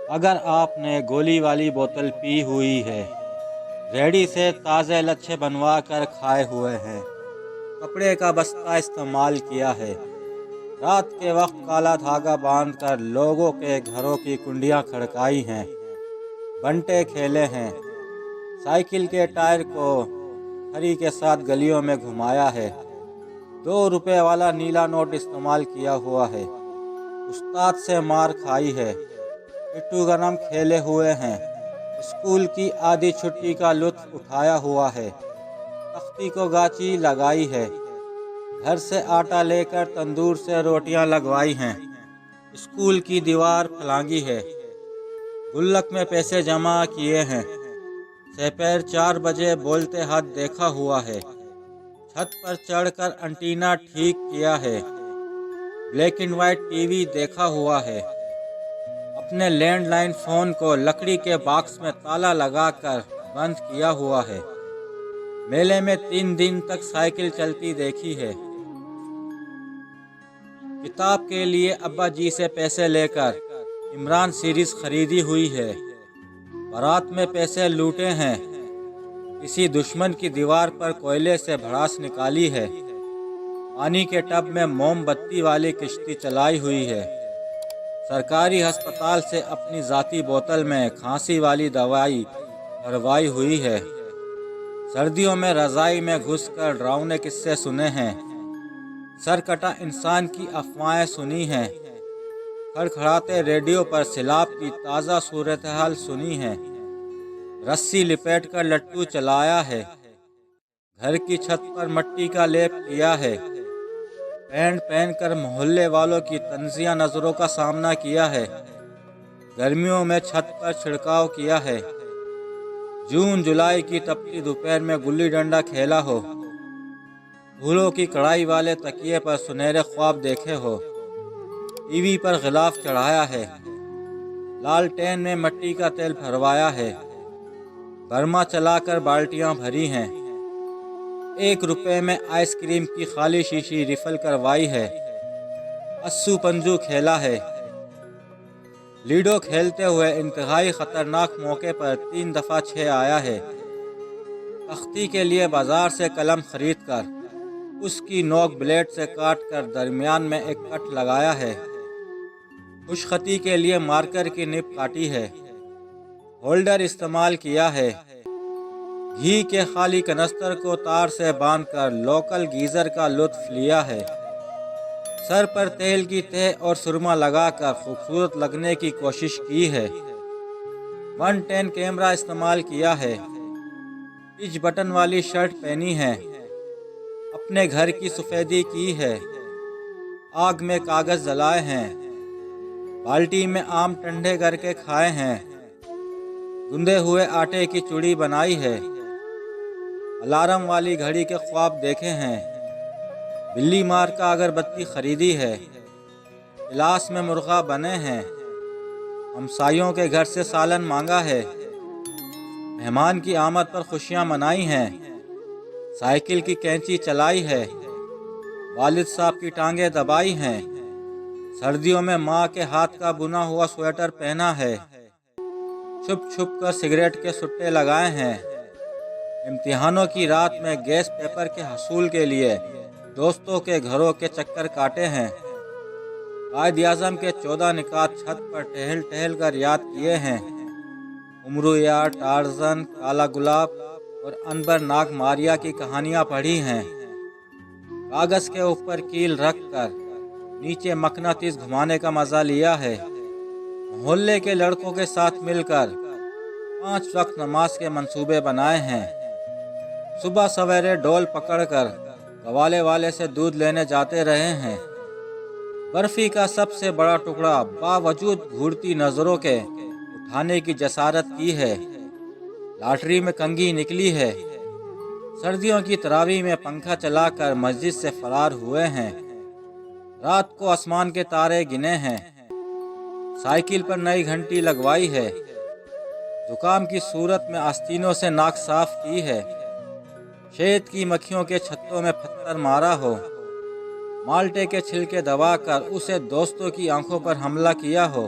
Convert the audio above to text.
اگر آپ نے گولی والی بوتل پی ہوئی ہے، ریڑھی سے تازے لچھے بنوا کر کھائے ہوئے ہیں، کپڑے کا بستہ استعمال کیا ہے، رات کے وقت کالا دھاگا باندھ کر لوگوں کے گھروں کی کنڈیاں کھڑکائی ہیں، بنٹے کھیلے ہیں، سائیکل کے ٹائر کو چھری کے ساتھ گلیوں میں گھمایا ہے، 2 روپے والا نیلا نوٹ استعمال کیا ہوا ہے، استاد سے مار کھائی ہے، پٹھو گرم کھیلے ہوئے ہیں، اسکول کی آدھی چھٹی کا لطف اٹھایا ہوا ہے، تختی کو گاچی لگائی ہے، گھر سے آٹا لے کر تندور سے روٹیاں لگوائی ہیں، اسکول کی دیوار پھلانگی ہے، گلک میں پیسے جمع کیے ہیں، سپیر 4 بجے بولتے ہاتھ دیکھا ہوا ہے، چھت پر چڑھ کر انٹینا ٹھیک کیا ہے، black and white T V دیکھا ہوا ہے، اپنے لینڈ لائن فون کو لکڑی کے باکس میں تالا لگا کر بند کیا ہوا ہے، میلے میں 3 دن تک سائیکل چلتی دیکھی ہے، کتاب کے لیے ابا جی سے پیسے لے کر عمران سیریز خریدی ہوئی ہے، بارات میں پیسے لوٹے ہیں، کسی دشمن کی دیوار پر کوئلے سے بھڑاس نکالی ہے، پانی کے ٹب میں موم بتی والی کشتی چلائی ہوئی ہے، سرکاری ہسپتال سے اپنی ذاتی بوتل میں کھانسی والی دوائی بھروائی ہوئی ہے، سردیوں میں رضائی میں گھس کر ڈراؤنے قصے سنے ہیں، سر کٹا انسان کی افواہیں سنی ہیں، کھڑکھڑاتے ریڈیو پر سیلاب کی تازہ صورتحال سنی ہے، رسی لپیٹ کر لٹو چلایا ہے، گھر کی چھت پر مٹی کا لیپ کیا ہے، پینٹ پہن کر محلے والوں کی طنزیہ نظروں کا سامنا کیا ہے، گرمیوں میں چھت پر چھڑکاؤ کیا ہے، جون جولائی کی تپتی دوپہر میں گلی ڈنڈا کھیلا ہو، پھولوں کی کڑائی والے تکیے پر سنہرے خواب دیکھے ہو، ٹی وی پر غلاف چڑھایا ہے، لالٹین میں مٹی کا تیل بھروایا ہے، برما چلا کر بالٹیاں بھری ہیں، 1 روپے میں آئس کریم کی خالی شیشی ریفل کروائی ہے، اسو پنجو کھیلا ہے، لیڈو کھیلتے ہوئے انتہائی خطرناک موقع پر 3 دفعہ 6 آیا ہے، تختی کے لیے بازار سے قلم خرید کر اس کی نوک بلیڈ سے کاٹ کر درمیان میں ایک کٹ لگایا ہے، خوش خطی کے لیے مارکر کی نب کاٹی ہے، ہولڈر استعمال کیا ہے، گھی کے خالی کنستر کو تار سے باندھ کر لوکل گیزر کا لطف لیا ہے، سر پر تیل کی تہ اور سرما لگا کر خوبصورت لگنے کی کوشش کی ہے، 110 کیمرہ استعمال کیا ہے، پچ بٹن والی شرٹ پہنی ہے، اپنے گھر کی سفیدی کی ہے، آگ میں کاغذ جلائے ہیں، بالٹی میں آم ٹھنڈے کر کے کھائے ہیں، گندے ہوئے آٹے کی چوڑی بنائی ہے، الارم والی گھڑی کے خواب دیکھے ہیں، بلی مار کا اگربتی خریدی ہے، گلاس میں مرغا بنے ہیں، ہمسایوں کے گھر سے سالن مانگا ہے، مہمان کی آمد پر خوشیاں منائی ہیں، سائیکل کی کینچی چلائی ہے، والد صاحب کی ٹانگیں دبائی ہیں، سردیوں میں ماں کے ہاتھ کا بنا ہوا سویٹر پہنا ہے، چھپ چھپ کر سگریٹ کے سٹے لگائے ہیں، امتحانوں کی رات میں گیس پیپر کے حصول کے لیے دوستوں کے گھروں کے چکر کاٹے ہیں، قائد اعظم کے 14 نکات چھت پر ٹہل ٹہل کر یاد کیے ہیں، امرویا، ٹارزن، کالا گلاب اور انبر ناگ ماریا کی کہانیاں پڑھی ہیں، کاغذ کے اوپر کیل رکھ کر نیچے مقناطیس گھمانے کا مزہ لیا ہے، محلے کے لڑکوں کے ساتھ مل کر 5 وقت نماز کے منصوبے بنائے ہیں، صبح سویرے ڈول پکڑ کر گوالے والے سے دودھ لینے جاتے رہے ہیں، برفی کا سب سے بڑا ٹکڑا باوجود گھورتی نظروں کے اٹھانے کی جسارت کی ہے، لاٹری میں کنگھی نکلی ہے، سردیوں کی تراویح میں پنکھا چلا کر مسجد سے فرار ہوئے ہیں، رات کو آسمان کے تارے گنے ہیں، سائیکل پر نئی گھنٹی لگوائی ہے، زکام کی صورت میں آستینوں سے ناک صاف کی ہے، شہد کی مکھیوں کے چھتوں میں پتھر مارا ہو، مالٹے کے چھلکے دبا کر اسے دوستوں کی آنکھوں پر حملہ کیا ہو،